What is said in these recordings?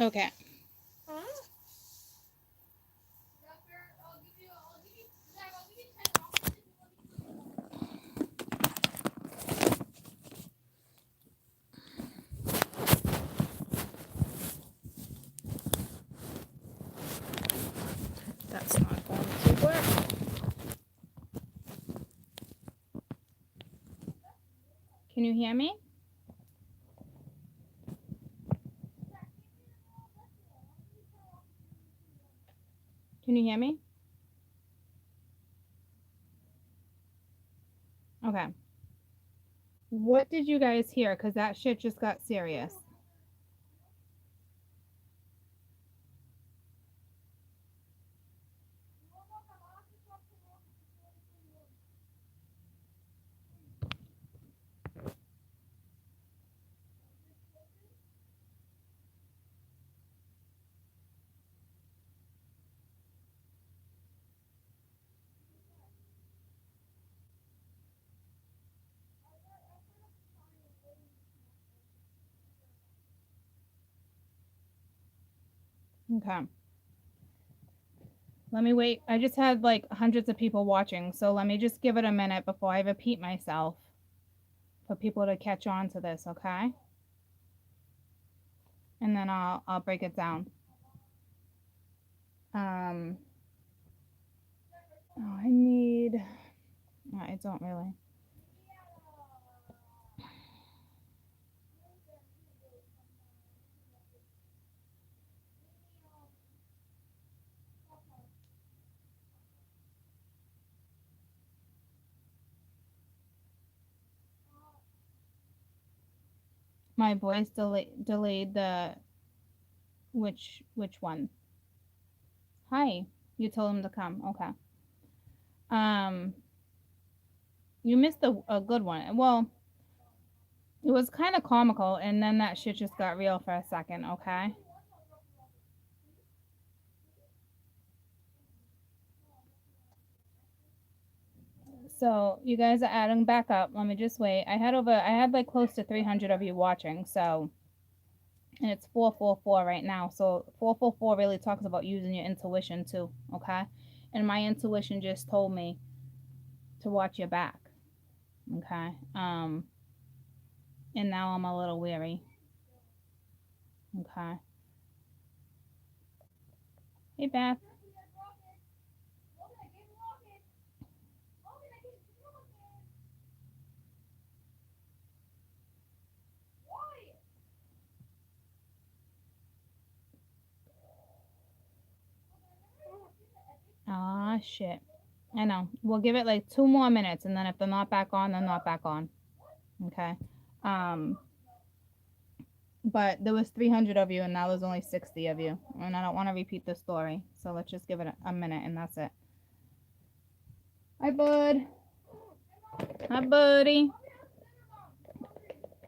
Okay. That's not going to work. Can you hear me? Can you hear me? Okay. What did you guys hear? Because that shit just got serious. Okay. Let me wait. I just had like hundreds of people watching, so let me just give it a minute before I repeat myself for people to catch on to this, okay? And then I'll break it down. Oh, I need. I don't really. My voice delayed the which one? Hi. You told him to come. Okay. You missed a good one. Well, it was kind of comical, and then that shit just got real for a second, okay? So you guys are adding back up. Let me just wait. I had like close to 300 of you watching, so, and it's 444 right now. So 444 really talks about using your intuition too, okay? And my intuition just told me to watch your back, okay? And now I'm a little weary, okay? Hey, Beth. Ah, shit. I know. We'll give it like 2 more minutes, and then if they're not back on, they're not back on. Okay. But there was 300 of you, and now there's only 60 of you, and I don't want to repeat the story. So let's just give it a minute, and that's it. Hi, bud. Hi, buddy.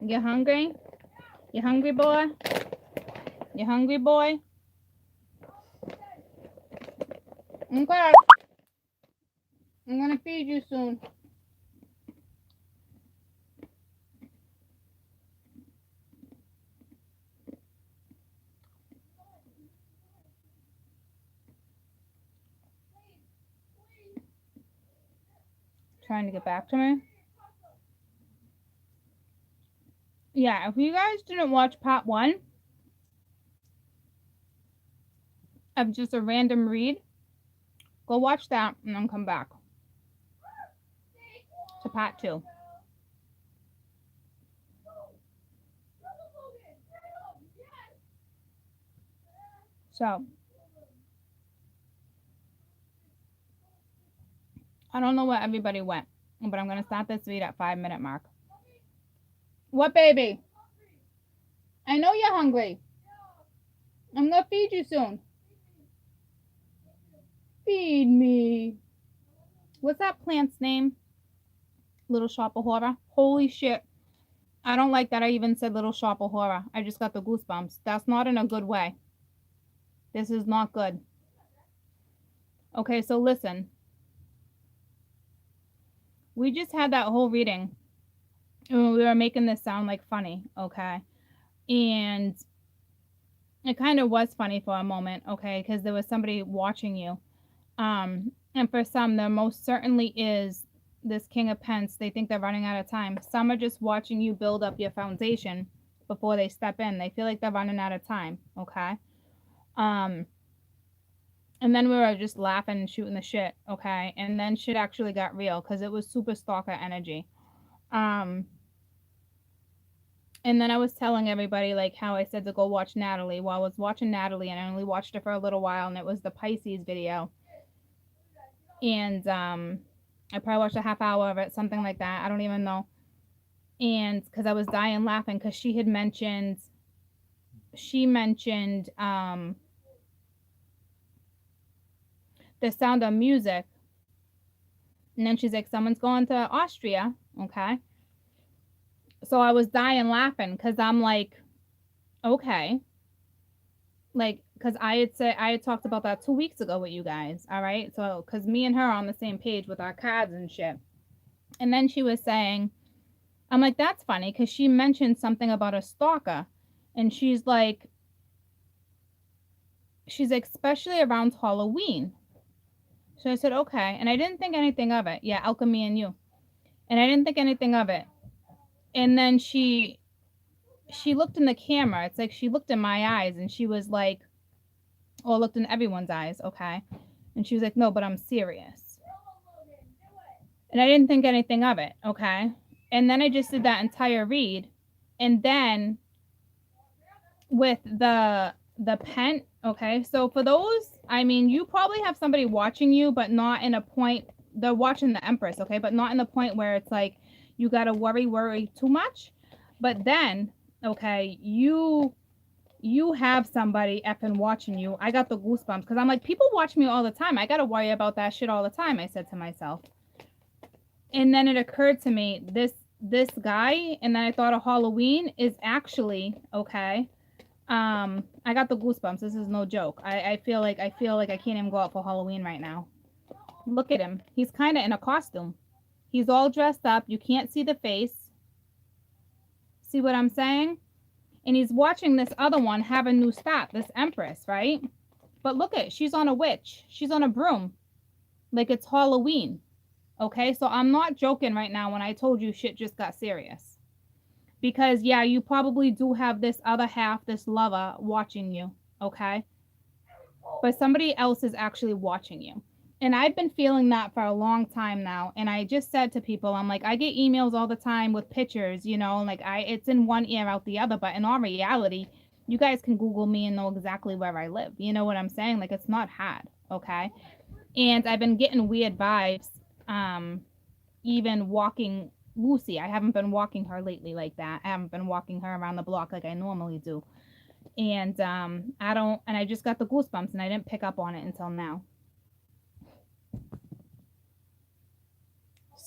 You hungry? You hungry, boy? You hungry, boy? Okay. I'm gonna feed you soon. Trying to get back to me. Yeah, if you guys didn't watch part 1 of just a random read, go watch that and then come back to part 2. So, I don't know where everybody went, but I'm going to start this read at 5-minute mark. What, baby? I know you're hungry. I'm going to feed you soon. Feed me. What's that plant's name? Little Shop of Horror. Holy shit. I don't like that I even said Little Shop of Horror. I just got the goosebumps. That's not in a good way. This is not good. Okay, so listen. We just had that whole reading. And we were making this sound like funny, okay? And it kind of was funny for a moment, okay, because there was somebody watching you. And for some, there most certainly is this King of Pence. They think they're running out of time. Some are just watching you build up your foundation before they step in. They feel like they're running out of time, okay? Um, and then we were just laughing and shooting the shit, okay? And then shit actually got real because it was super stalker energy. Um, and then I was telling everybody like how I said to go watch Natalie. Well, I was watching Natalie and I only watched it for a little while, and it was the Pisces video. And I probably watched a half hour of it, something like that. I don't even know. And because I was dying laughing because she mentioned the Sound of Music. And then she's like, someone's going to Austria. Okay. So I was dying laughing because I'm like, okay. Like, because I had talked about that 2 weeks ago with you guys. All right. So, because me and her are on the same page with our cards and shit. And then she was saying, I'm like, that's funny because she mentioned something about a stalker. And she's like, especially around Halloween. So I said, okay. And I didn't think anything of it. Yeah, alchemy and you. And I didn't think anything of it. And then she looked in the camera. It's like she looked in my eyes and she was like, or looked in everyone's eyes, okay? And she was like, no, but I'm serious. And I didn't think anything of it, okay? And then I just did that entire read. And then with the pen, okay? So for those, I mean, you probably have somebody watching you, but not in a point, they're watching the Empress, okay? But not in the point where it's like you got to worry too much. But then, okay, you have somebody effing watching you. I got the goosebumps because I'm like, people watch me all the time. I got to worry about that shit all the time, I said to myself. And then it occurred to me, this guy, and then I thought of Halloween is actually, okay, I got the goosebumps. This is no joke. I feel like I can't even go out for Halloween right now. Look at him. He's kind of in a costume. He's all dressed up. You can't see the face. See what I'm saying? And he's watching this other one have a new start, this Empress, right? But look at, she's on a witch. She's on a broom. Like it's Halloween. Okay, so I'm not joking right now when I told you shit just got serious. Because, yeah, you probably do have this other half, this lover, watching you, okay? But somebody else is actually watching you. And I've been feeling that for a long time now. And I just said to people, I'm like, I get emails all the time with pictures, you know, like it's in one ear out the other. But in all reality, you guys can Google me and know exactly where I live. You know what I'm saying? Like, it's not hard, okay? And I've been getting weird vibes, even walking Lucy. I haven't been walking her lately like that. I haven't been walking her around the block like I normally do. And I just got the goosebumps and I didn't pick up on it until now.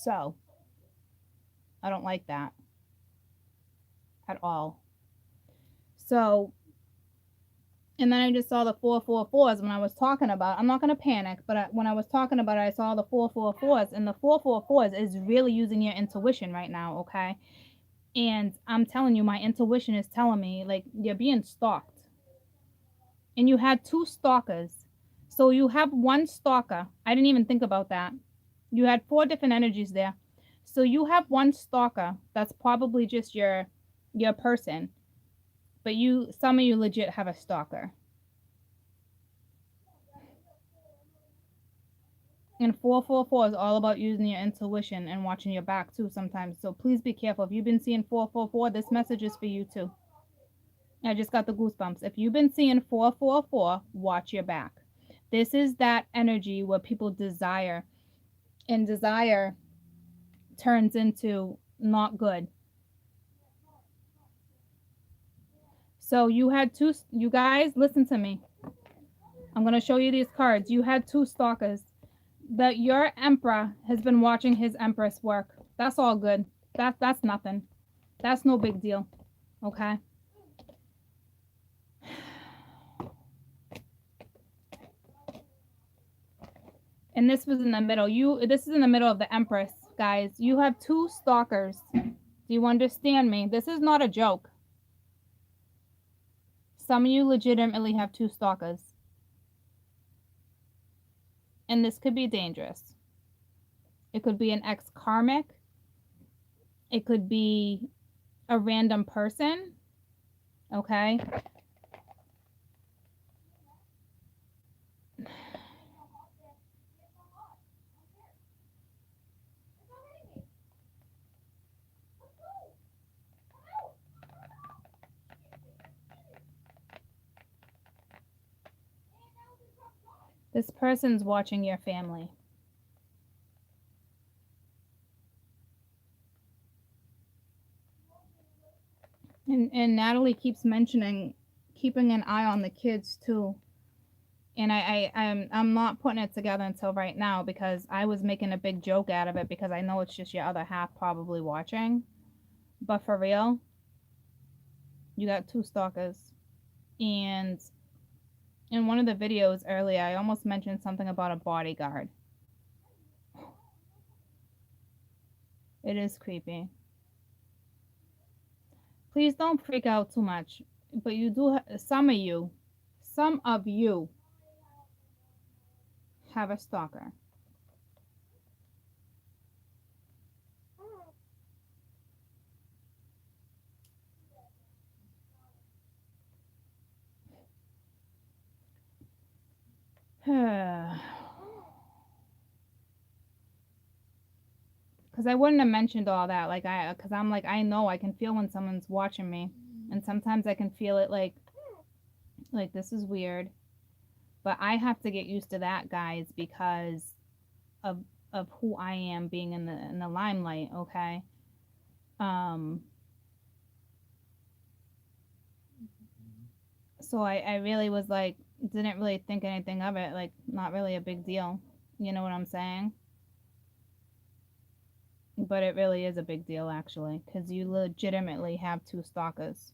So, I don't like that at all. So, and then I just saw the 444s when I was talking about, I'm not going to panic, but when I was talking about it, I saw the 444s, and the 444s is really using your intuition right now, okay? And I'm telling you, my intuition is telling me, like, you're being stalked. And you had 2 stalkers. So you have 1 stalker. I didn't even think about that. You had 4 different energies there. So you have 1 stalker that's probably just your person. But some of you legit have a stalker. And 444 is all about using your intuition and watching your back too sometimes. So please be careful. If you've been seeing 444, this message is for you too. I just got the goosebumps. If you've been seeing 444, watch your back. This is that energy where people desire, and desire turns into not good. So you had 2, you guys, listen to me. I'm going to show you these cards. You had 2 stalkers. That your emperor has been watching his empress work. That's all good. That's nothing. That's no big deal. Okay? And this was in the middle. This is in the middle of the Empress, guys. You have 2 stalkers. Do you understand me? This is not a joke. Some of you legitimately have 2 stalkers. And this could be dangerous. It could be an ex-karmic. It could be a random person. Okay? This person's watching your family. And Natalie keeps mentioning keeping an eye on the kids too. And I'm not putting it together until right now because I was making a big joke out of it because I know it's just your other half probably watching. But for real, you got 2 stalkers. And in one of the videos earlier, I almost mentioned something about a bodyguard. It is creepy. Please don't freak out too much. But you do, some of you have a stalker. Because I wouldn't have mentioned all that, because I'm like, I know I can feel when someone's watching me, and sometimes I can feel it like this is weird, but I have to get used to that, guys, because of who I am being in the limelight. Okay. So I really was like, didn't really think anything of it, like not really a big deal. You know what I'm saying? But it really is a big deal, actually, because you legitimately have 2 stalkers.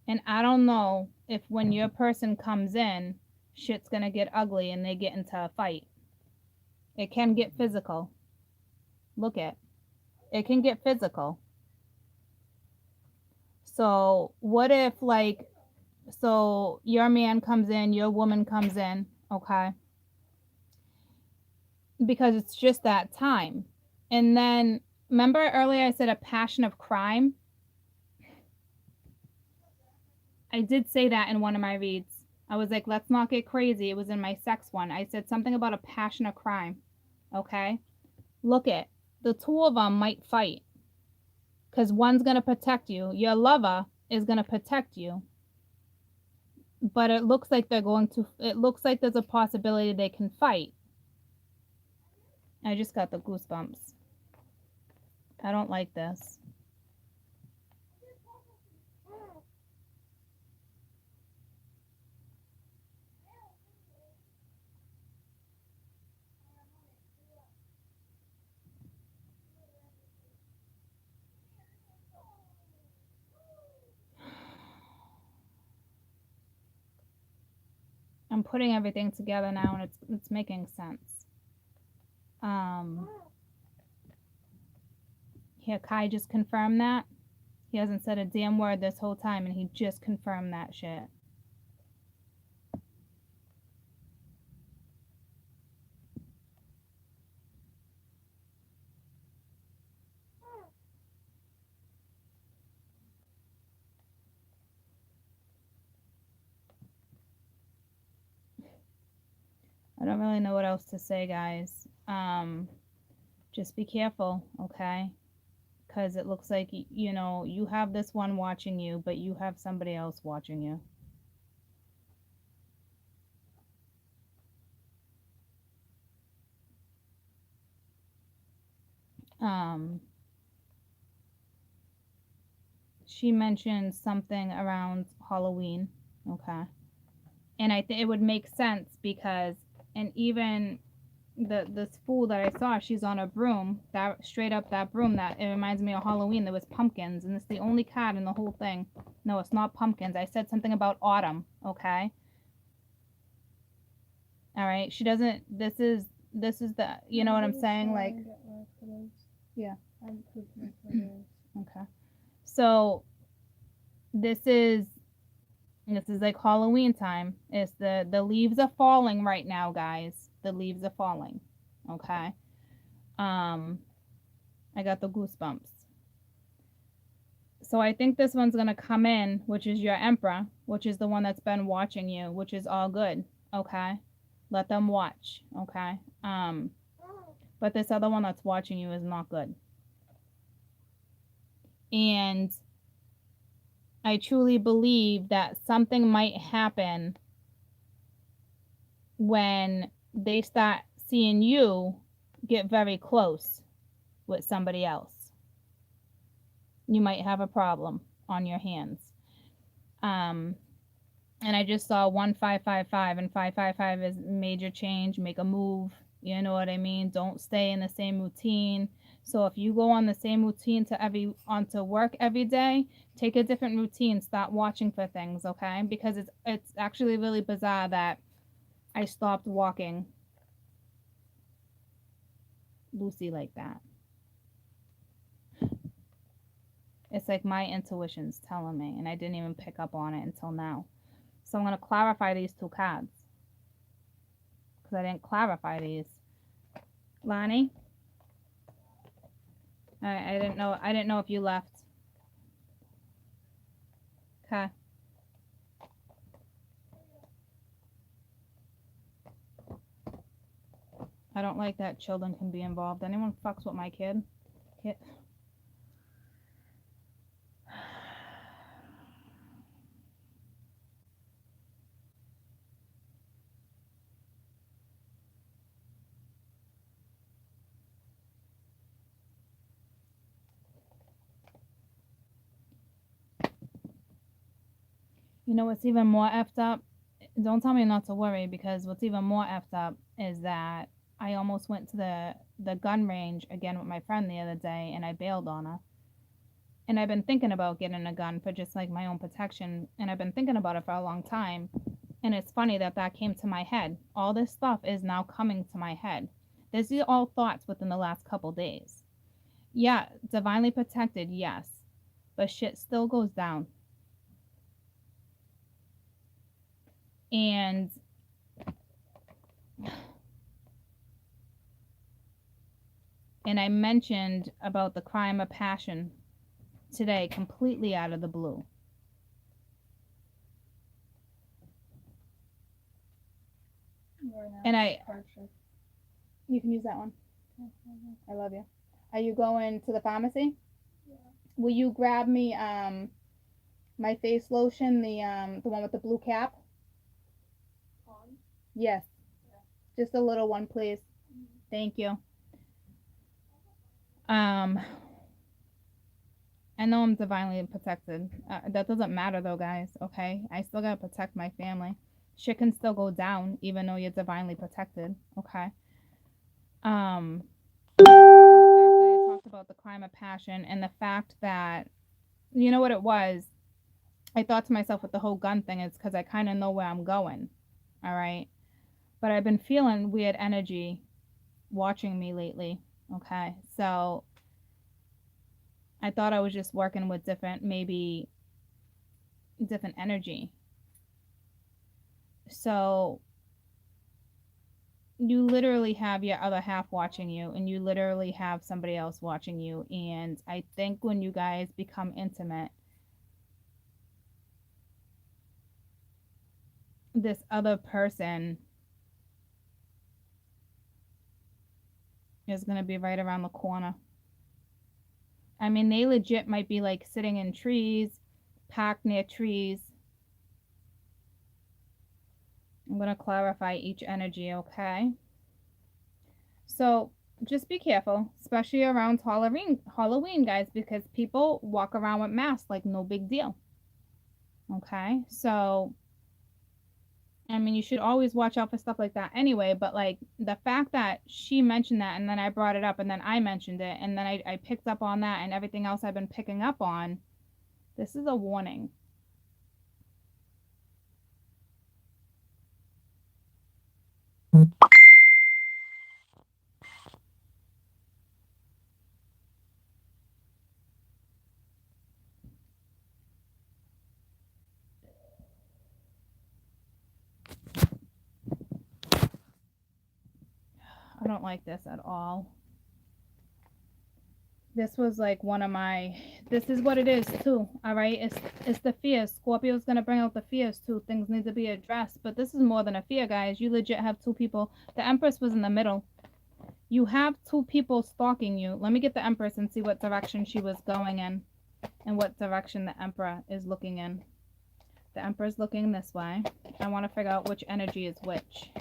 And I don't know if when your person comes in, shit's gonna get ugly and they get into a fight. It can get physical. Look at it can get physical. So what if so your man comes in, your woman comes in, okay? Because it's just that time. And then remember earlier I said a passion of crime? I did say that in one of my reads. I was like, let's not get crazy. It was in my sex one. I said something about a passion of crime. Okay? Look at the 2 of them might fight because one's going to protect you. Your lover is going to protect you. But it looks like it looks like there's a possibility they can fight. I just got the goosebumps. I don't like this. I'm putting everything together now and it's making sense. Here, Kai just confirmed that. He hasn't said a damn word this whole time and he just confirmed that shit. I don't really know what else to say, guys. Just be careful, okay? Because it looks like, you know, you have this one watching you, but you have somebody else watching you. She mentioned something around Halloween, okay? And I think it would make sense because, and even this fool that I saw, she's on a broom, that straight up that broom, that it reminds me of Halloween. There was pumpkins, and it's the only card in the whole thing. No, it's not pumpkins. I said something about autumn, okay? All right, she doesn't. This is the. You know what I'm saying? Like, yeah. Okay. So this is this is like Halloween time. It's the leaves are falling right now, guys. The leaves are falling. Okay. Um I got the goosebumps. So I think this one's going to come in, which is your emperor, which is the one that's been watching you, which is all good. Okay. Let them watch. Okay. But this other one that's watching you is not good. And I truly believe that something might happen when they start seeing you get very close with somebody else. You might have a problem on your hands. And I just saw 1555, and 555 is major change, make a move. You know what I mean? Don't stay in the same routine. So if you go on the same routine onto work every day, take a different routine. Stop watching for things, okay? Because it's actually really bizarre that I stopped walking Lucy like that. It's like my intuition's telling me, and I didn't even pick up on it until now. So I'm going to clarify these two cards because I didn't clarify these. Lonnie, I didn't know. I didn't know if you left. Okay. I don't like that children can be involved. Anyone fucks with my kid? You know what's even more effed up? Don't tell me not to worry, because what's even more effed up is that I almost went to the gun range again with my friend the other day, and I bailed on her. And I've been thinking about getting a gun for just like my own protection, and I've been thinking about it for a long time. And it's funny that that came to my head. All this stuff is now coming to my head. These are all thoughts within the last couple days. Yeah, divinely protected, yes, but shit still goes down. And I mentioned about the crime of passion today, completely out of the blue. And you can use that one. I love you. Are you going to the pharmacy? Yeah. Will you grab me my face lotion, the one with the blue cap? Yes. Yeah. Just a little one, please. Thank you. I know I'm divinely protected. That doesn't matter though, guys. Okay, I still gotta protect my family. Shit can still go down even though you're divinely protected. Okay. The fact that I talked about the crime of passion, and the fact that, you know what it was, I thought to myself with the whole gun thing, is because I kind of know where I'm going. All right, but I've been feeling weird energy watching me lately. Okay, so I thought I was just working with different energy. So you literally have your other half watching you, and you literally have somebody else watching you. And I think when you guys become intimate, this other person is going to be right around the corner. I mean, they legit might be like sitting in trees, packed near trees. I'm going to clarify each energy, okay? So just be careful, especially around Halloween, guys, because people walk around with masks like no big deal. Okay, so I mean, you should always watch out for stuff like that anyway, but like the fact that she mentioned that, and then I brought it up, and then I mentioned it, and then I picked up on that, and everything else I've been picking up on, this is a warning. don't like this at all. This was like one of my, this is what it is too, all right? It's the fears. Scorpio's going to bring out the fears too. Things need to be addressed, but this is more than a fear, guys. You legit have two people. The Empress was in the middle. You have two people stalking you. Let me get the Empress and see what direction she was going in and what direction the Emperor is looking in. The Emperor's looking this way. I want to figure out which energy is which.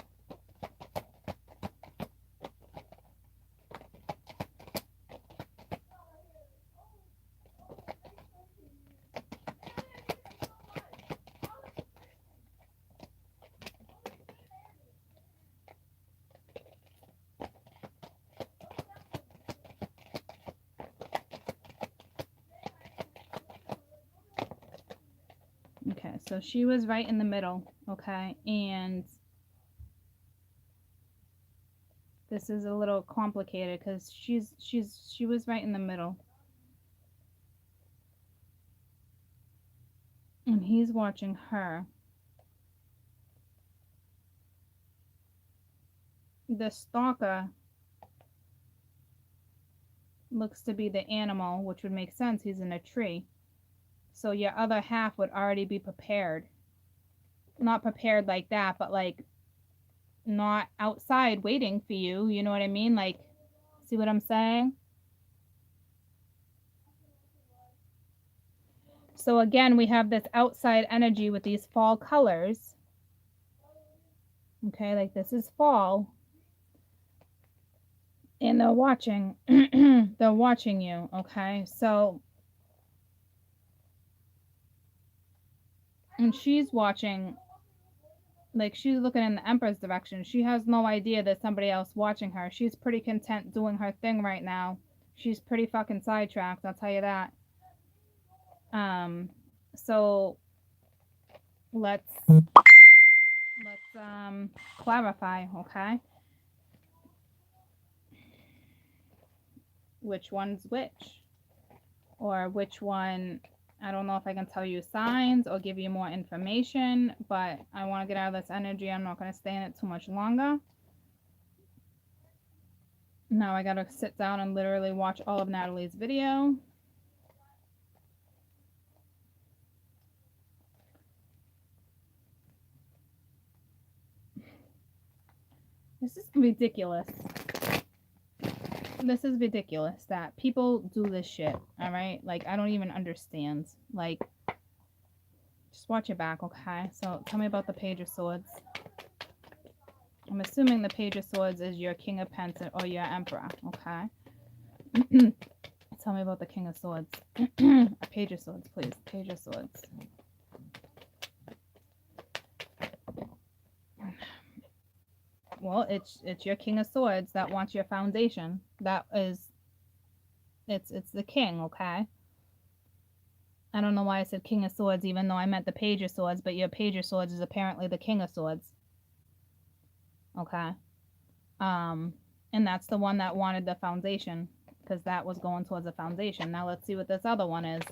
Okay, so she was right in the middle, okay? And this is a little complicated because she was right in the middle. And he's watching her. The stalker looks to be the animal, which would make sense. He's in a tree. So your other half would already be prepared. Not prepared like that, but like not outside waiting for you. You know what I mean? Like, see what I'm saying? So again, we have this outside energy with these fall colors. Okay, like this is fall. And they're watching. They're watching you, okay? So, and she's watching, like she's looking in the Emperor's direction. She has no idea there's somebody else watching her. She's pretty content doing her thing right now. She's pretty fucking sidetracked, I'll tell you that. So let's clarify, okay? Which one's which? Or which one, I don't know if I can tell you signs or give you more information, but I want to get out of this energy. I'm not going to stay in it too much longer. Now I got to sit down and literally watch all of Natalie's video. This is ridiculous. This is ridiculous that people do this shit, all right? Like, I don't even understand. Like, just watch your back, okay? So, tell me about the Page of Swords. I'm assuming the Page of Swords is your King of Pentacles or your Emperor, okay? Tell me about the King of Swords. A Page of Swords, please. Page of Swords. Well, it's your King of Swords that wants your foundation. That is, it's the king, okay? I don't know why I said King of Swords, even though I meant the Page of Swords, but your Page of Swords is apparently the King of Swords. Okay? And that's the one that wanted the foundation, because that was going towards the foundation. Now let's see what this other one is.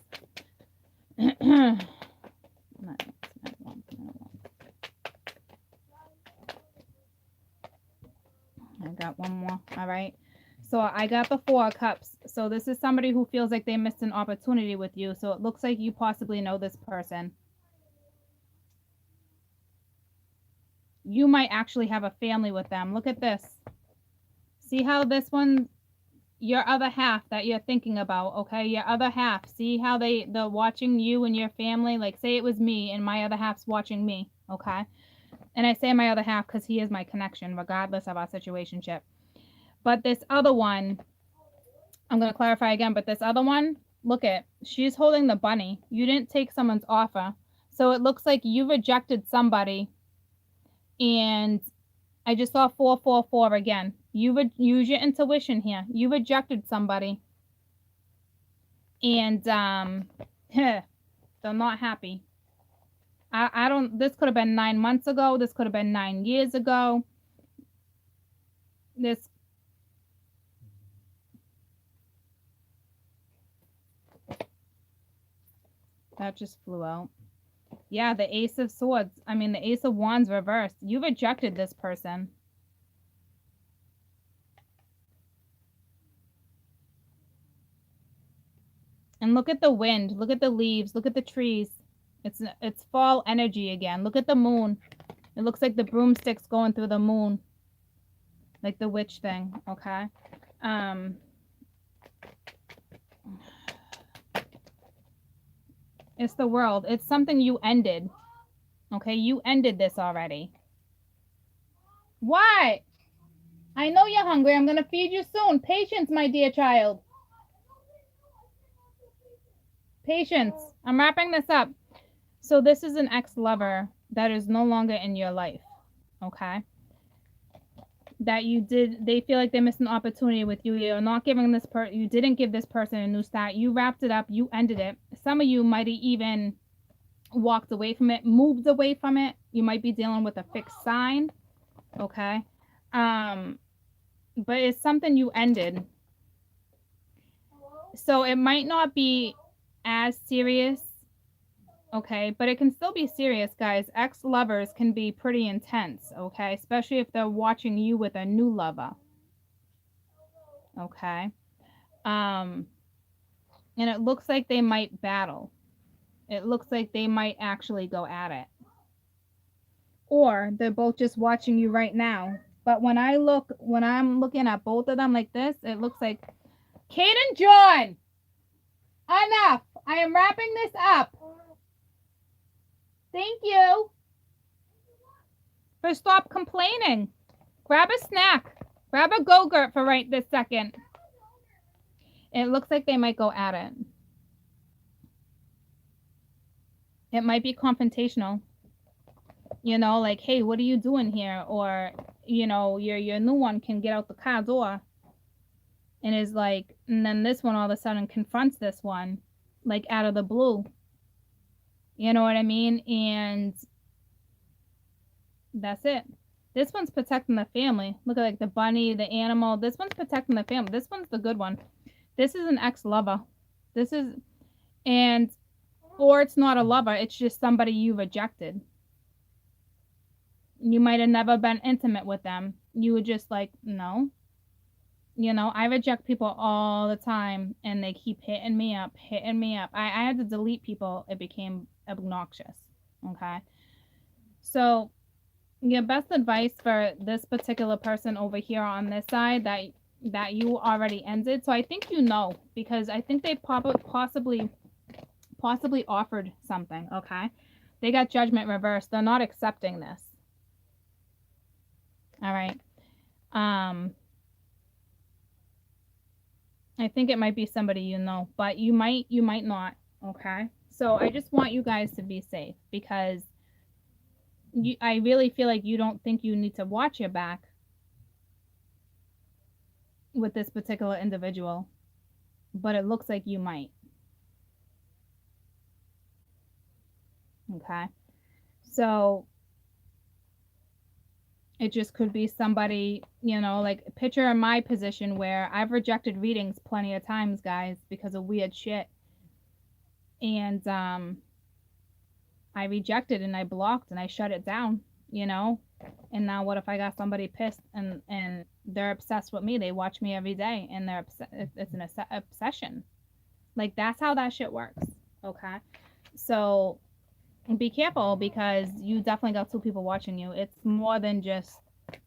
I got one more. All right. So I got the 4 of Cups. So this is somebody who feels like they missed an opportunity with you. So it looks like you possibly know this person. You might actually have a family with them. Look at this. See how this one, your other half that you're thinking about, okay? Your other half. See how they're watching you and your family? Like, say it was me and my other half's watching me, okay? And I say my other half because he is my connection, regardless of our situationship. But this other one, I'm going to clarify again, but this other one, look at, she's holding the bunny. You didn't take someone's offer. So it looks like you rejected somebody. And I just saw 444 again. You would use your intuition here. You rejected somebody. And they're not happy. I don't, this could have been 9 months ago. This could have been 9 years ago. This, that just flew out. Yeah, the Ace of Swords. I mean, the Ace of Wands reversed. You rejected this person. And look at the wind. Look at the leaves. Look at the trees. It's fall energy again. Look at the moon. It looks like the broomsticks going through the moon. Like the witch thing, okay? It's the world. It's something you ended. Okay, you ended this already. What? I know you're hungry. I'm gonna feed you soon. Patience, my dear child. Patience. I'm wrapping this up. So this is an ex-lover that is no longer in your life, okay? That they feel like they missed an opportunity with you. You're not giving you didn't give this person a new start. You wrapped it up. You ended it. Some of you might have even walked away from it, moved away from it. You might be dealing with a fixed sign, okay? But it's something you ended. So it might not be as serious, okay? But it can still be serious, guys. Ex-lovers can be pretty intense, okay? Especially if they're watching you with a new lover, okay? And it looks like they might battle. It looks like they might actually go at it. Or they're both just watching you right now. But when I'm looking at both of them like this, it looks like, Kate and John, enough. I am wrapping this up. Thank you. For stop complaining. Grab a snack. Grab a Go-Gurt for right this second. It looks like they might go at it. It might be confrontational. You know, like, hey, what are you doing here? Or, you know, your new one can get out the car door and is like, and then this one all of a sudden confronts this one, like out of the blue. You know what I mean? And that's it. This one's protecting the family. Look at like the bunny, the animal. This one's protecting the family. This one's the good one. This is an ex-lover. Or it's not a lover. It's just somebody you rejected. You might have never been intimate with them. You were just like, no. You know, I reject people all the time and they keep hitting me up. I had to delete people. It became obnoxious. Okay. So your best advice for this particular person over here on this side that you already ended. So I think you know, because I think they possibly offered something. Okay. They got judgment reversed. They're not accepting this. All right. I think it might be somebody you know, but you might not, okay? So I just want you guys to be safe, because I really feel like you don't think you need to watch your back with this particular individual, but it looks like you might. Okay? So it just could be somebody, you know, like picture in my position where I've rejected readings plenty of times, guys, because of weird shit. And I rejected and I blocked and I shut it down, you know. And now what if I got somebody pissed and they're obsessed with me? They watch me every day and it's an obsession. Like, that's how that shit works. Okay? So be careful, because you definitely got two people watching you. It's more than just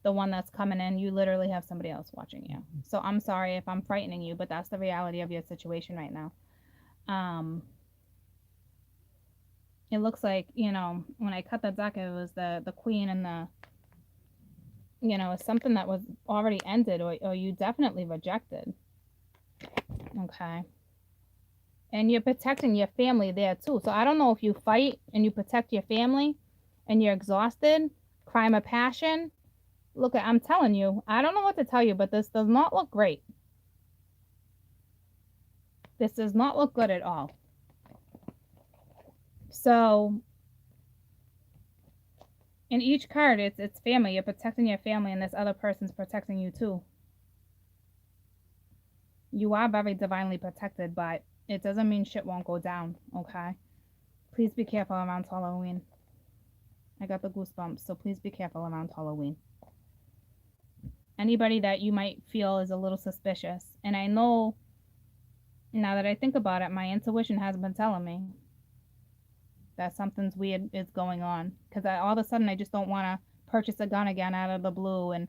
the one that's coming in. You literally have somebody else watching you. So I'm sorry if I'm frightening you, but that's the reality of your situation right now. It looks like, you know, when I cut the deck, it was the queen and the, you know, something that was already ended, or you definitely rejected. Okay. And you're protecting your family there too. So I don't know if you fight and you protect your family and you're exhausted, crime of passion. Look, I'm telling you, I don't know what to tell you, but this does not look great. This does not look good at all. So in each card, it's family. You're protecting your family, and this other person's protecting you too. You are very divinely protected, but it doesn't mean shit won't go down, okay? Please be careful around Halloween. I got the goosebumps, so please be careful around Halloween. Anybody that you might feel is a little suspicious. And I know Now that I think about it, my intuition has been telling me that something's weird is going on. Because all of a sudden, I just don't want to purchase a gun again out of the blue and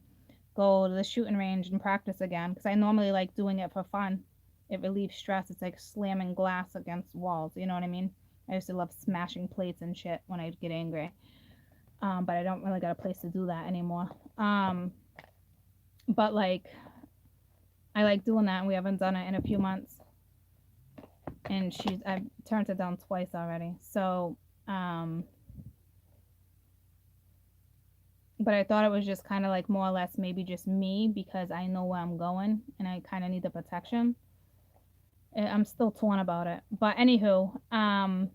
go to the shooting range and practice again. Because I normally like doing it for fun. It relieves stress. It's like slamming glass against walls. You know what I mean? I used to love smashing plates and shit when I'd get angry. But I don't really got a place to do that anymore. But like, I like doing that, and we haven't done it in a few months. And I've turned it down twice already. So, but I thought it was just kind of like more or less maybe just me because I know where I'm going and I kind of need the protection. I'm still torn about it. But anywho, and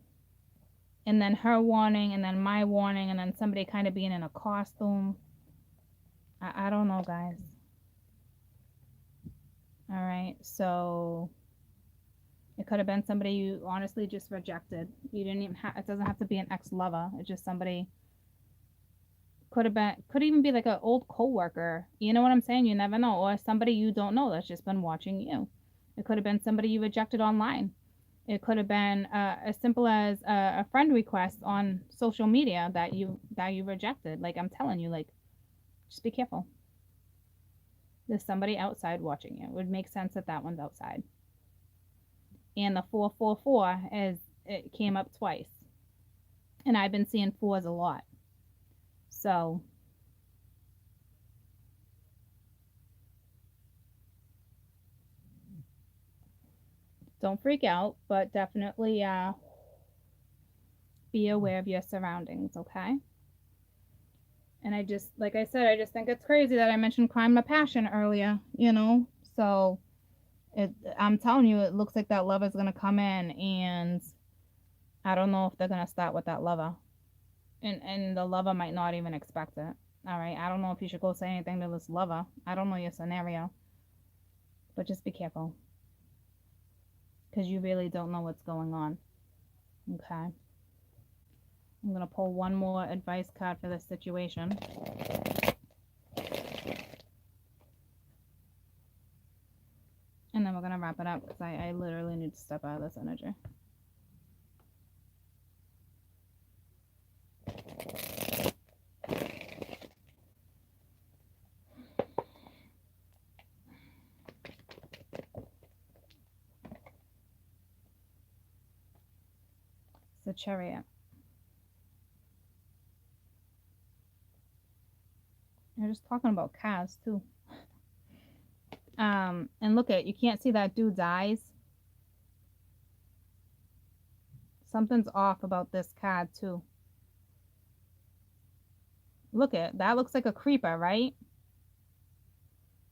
then her warning, and then my warning, and then somebody kind of being in a costume. I don't know, guys. All right, so it could have been somebody you honestly just rejected. You didn't even it doesn't have to be an ex-lover. It's just somebody. Could even be like an old coworker. You know what I'm saying? You never know. Or somebody you don't know that's just been watching you. It could have been somebody you rejected online. It could have been as simple as a friend request on social media that you rejected. Like I'm telling you, like just be careful. There's somebody outside watching you. It would make sense that that one's outside. And the 444 it came up twice, and I've been seeing fours a lot. So don't freak out, but definitely be aware of your surroundings, okay? And I just, like I said, I just think it's crazy that I mentioned crime of passion earlier, you know? So I'm telling you, it looks like that lover's going to come in, and I don't know if they're going to start with that lover. And the lover might not even expect it. All right. I don't know if you should go say anything to this lover. I don't know your scenario. But just be careful. Because you really don't know what's going on. Okay. I'm going to pull one more advice card for this situation. And then we're going to wrap it up because I literally need to step out of this energy. It's the Chariot. You're just talking about cars too. And look at, you can't see that dude's eyes. Something's off about this card too. Look at, that looks like a creeper, right?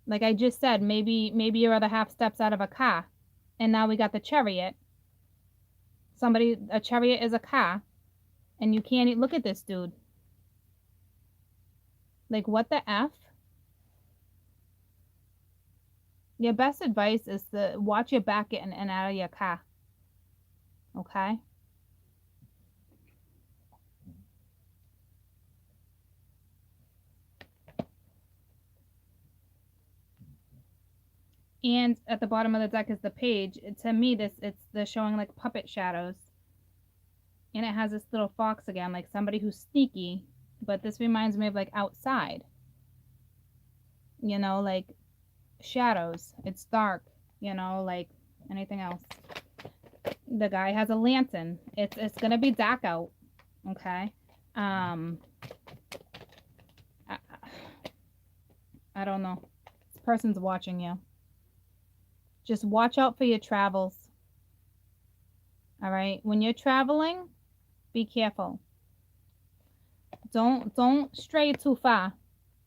Like I just said, maybe your other half steps out of a car. And now we got the Chariot. A Chariot is a car. And you can't look at this dude. Like what the F? Your best advice is to watch your back getting in and out of your car. Okay? And at the bottom of the deck is the page. To me, they're showing like puppet shadows. And it has this little fox again, like somebody who's sneaky. But this reminds me of like outside. You know, like shadows. It's dark, you know, like anything else. The guy has a lantern. It's gonna be dark out. Okay. I don't know. This person's watching you. Just watch out for your travels. All right. When you're traveling, be careful. Don't stray too far.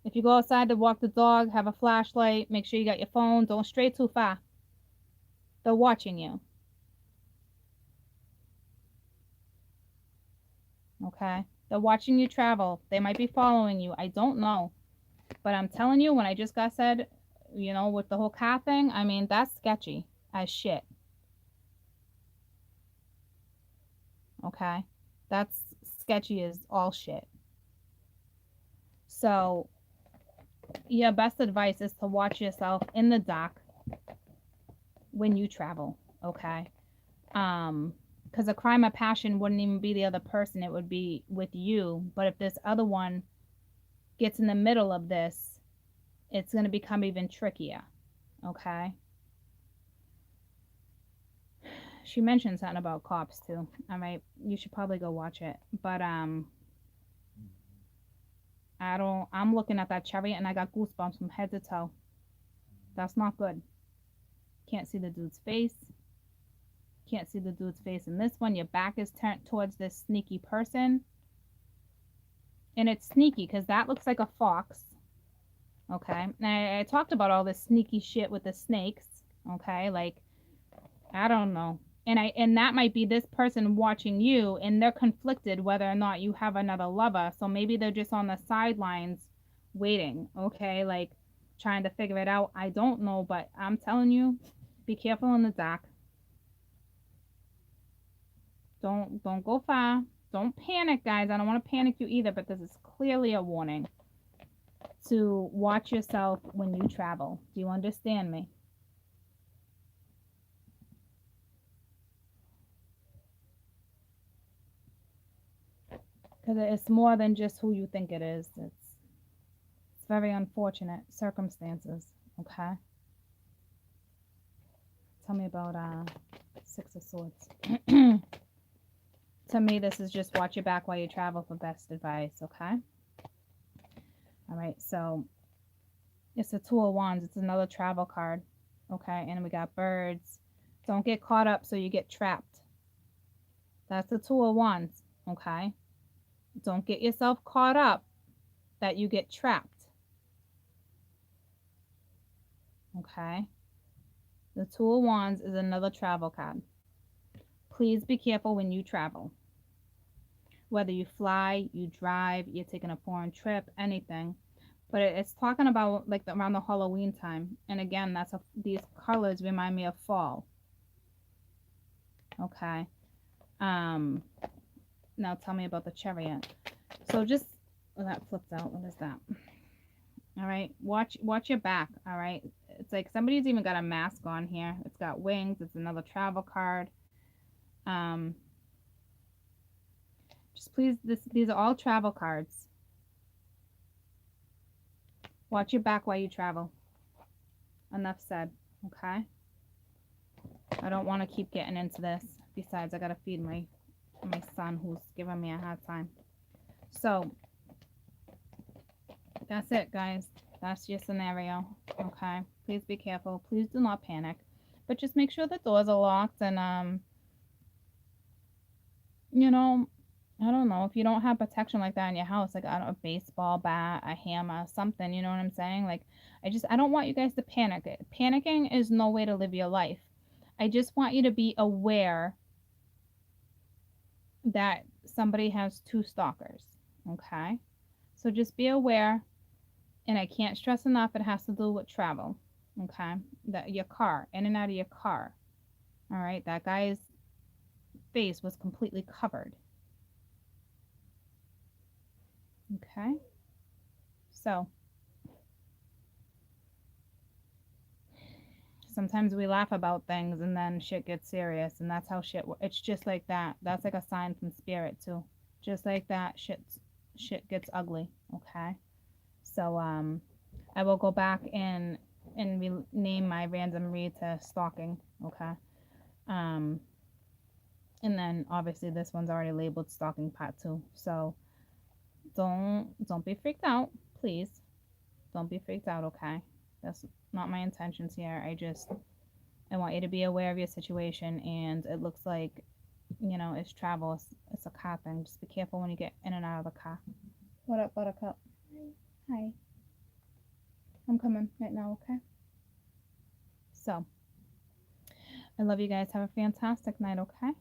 If you go outside to walk the dog, have a flashlight, make sure you got your phone. Don't stray too far. They're watching you. Okay? They're watching you travel. They might be following you. I don't know. But I'm telling you, when I just got said, you know, with the whole car thing, I mean, that's sketchy as shit. Okay? That's sketchy as all shit. So, your best advice is to watch yourself in the dark when you travel. Okay. Because a crime of passion wouldn't even be the other person, it would be with you. But if this other one gets in the middle of this, it's going to become even trickier. Okay. She mentioned something about cops too. All right, you should probably go watch it. But I don't. I'm looking at that chariot and I got goosebumps from head to toe. That's not good. Can't see the dude's face. Can't see the dude's face in this one. Your back is turned towards this sneaky person. And it's sneaky because that looks like a fox. Okay. And I talked about all this sneaky shit with the snakes. Okay. Like, I don't know. And that might be this person watching you and they're conflicted whether or not you have another lover. So maybe they're just on the sidelines waiting. Okay. Like, trying to figure it out. I don't know. But I'm telling you, be careful in the dark. Don't go far. Don't panic, guys. I don't want to panic you either, but this is clearly a warning to watch yourself when you travel. Do you understand me? Because it's more than just who you think it is. It's very unfortunate circumstances. Okay. Tell me about Six of Swords. To me, this is just watch your back while you travel for best advice. Okay. All right. So it's a Two of Wands. It's another travel card. Okay. And we got birds. Don't get caught up so you get trapped. That's the Two of Wands. Okay. Don't get yourself caught up that you get trapped. Okay. The Two of Wands is another travel card. Please be careful when you travel. Whether you fly, you drive, you're taking a foreign trip, anything. But it's talking about like around the Halloween time. And again, these colors remind me of fall. Okay. Now tell me about the chariot. So just that flips out. What is that? All right. Watch your back. All right. It's like somebody's even got a mask on here. It's got wings. It's another travel card. Just please, these are all travel cards. Watch your back while you travel. Enough said. Okay. I don't want to keep getting into this. Besides, I gotta feed my son who's giving me a hard time. So that's it, guys. That's your scenario. Okay. Please be careful. Please do not panic. But just make sure the doors are locked and you know, I don't know, if you don't have protection like that in your house, like I don't know, a baseball bat, a hammer, something, you know what I'm saying? Like I don't want you guys to panic. Panicking is no way to live your life. I just want you to be aware that somebody has two stalkers. Okay? So just be aware, and I can't stress enough it has to do with travel. Okay? That your car, in and out of your car. All right? That guy's face was completely covered. Okay? So sometimes we laugh about things and then shit gets serious, and that's how it's just like that. That's like a sign from spirit too. Just like that, shit gets ugly. Okay? So I will go back and rename my random read to Stalking. Okay? And then obviously this one's already labeled Stalking Part 2. So don't be freaked out, please. Don't be freaked out, okay? That's not my intentions here. I want you to be aware of your situation, and it looks like, you know, it's travel. It's a car thing. Just be careful when you get in and out of the car. What up, Buttercup? Hi. I'm coming right now, okay? So, I love you guys. Have a fantastic night, okay?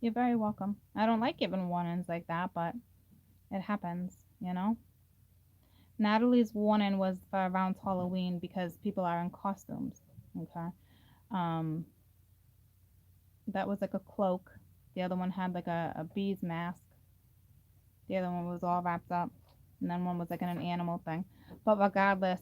You're very welcome. I don't like giving warnings like that, but it happens, you know? Natalie's warning was for around Halloween because people are in costumes, okay? That was like a cloak. The other one had like a bee's mask. The other one was all wrapped up. And then one was like in an animal thing. But regardless,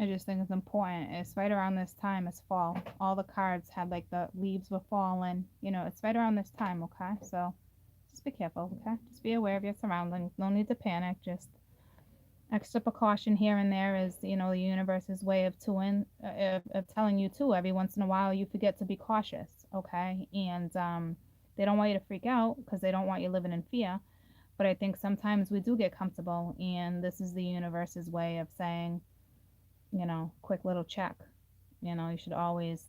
I just think it's important. It's right around this time. It's fall. All the cards had like the leaves were falling. You know, it's right around this time. Okay, so just be careful. Okay, just be aware of your surroundings. No need to panic. Just extra precaution here and there is, you know, the universe's way of telling you too. Every once in a while, you forget to be cautious. Okay, and they don't want you to freak out because they don't want you living in fear. But I think sometimes we do get comfortable, and this is the universe's way of saying, you know, quick little check. You know, you should always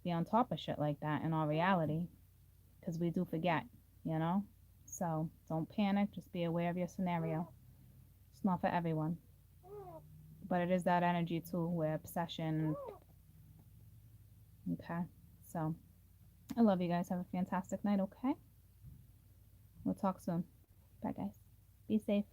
be on top of shit like that in all reality, because we do forget, you know? So don't panic, just be aware of your scenario. It's not for everyone, but it is that energy too, where obsession, okay? So I love you guys. Have a fantastic night, okay? We'll talk soon. Bye, guys. Be safe.